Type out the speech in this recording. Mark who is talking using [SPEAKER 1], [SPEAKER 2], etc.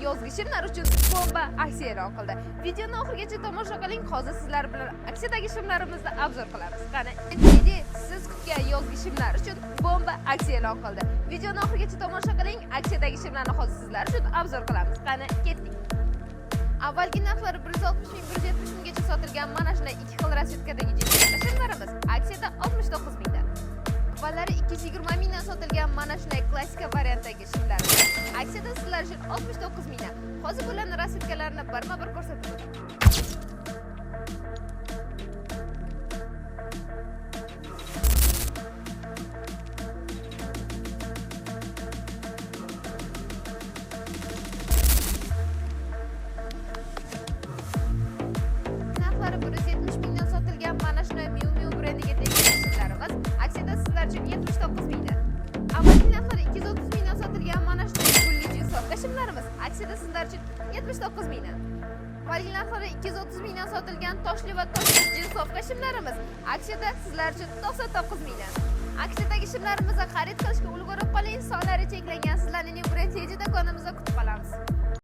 [SPEAKER 1] yozgi shimlar uchun bomba aksiya e'lon qildi. Videoni oxirigacha tomosha qiling. Hozir sizlar bilan aksiyadagi shimlarimizni obzor qilamiz. Qani, Didi siz kutgan yozgi shimlar uchun bomba aksiya e'lon qildi. Videoni oxirigacha tomosha qiling. Aksiyadagi shimlarni hozir sizlar uchun obzor qilamiz. Qani, ketdik. Avvalgi narxlari 160 ming, 170 minggacha sotilgan mana shunday ikki xil rasvetkadagi jinsiy shimlarimiz aksiyada 69 mingdan. Avvallari 220 mingdan sotilgan mana shunday klassika variantdagi shimlarimiz aksiyada sizlar uchun 69 mingdan. Hozir bularning rasvetkalarini birma-bir ko'rsatib o'taman. Narxlari 170 mingdan sotilgan mana shunday Miu Miu brendiga tegishli shimlarimiz aksiyada sizlar uchun 79 mingdan. Avvalgi narxlari 230 mingdan sotilgan mana shunday gulli jinsovka shimlarimiz aksiyada sizlar uchun 79 mingdan. Avvalgi narxlari 230 mingdan sotilgan toshli va toshsiz jinsovka shimlarimiz aksiyada sizlar uchun 99 mingdan. Aksiyadagi shimlarimizni xarid qilishga ulgurib qoling. Sonlari cheklangan. Sizlarning New Brand do'konimizda kutib qolamiz.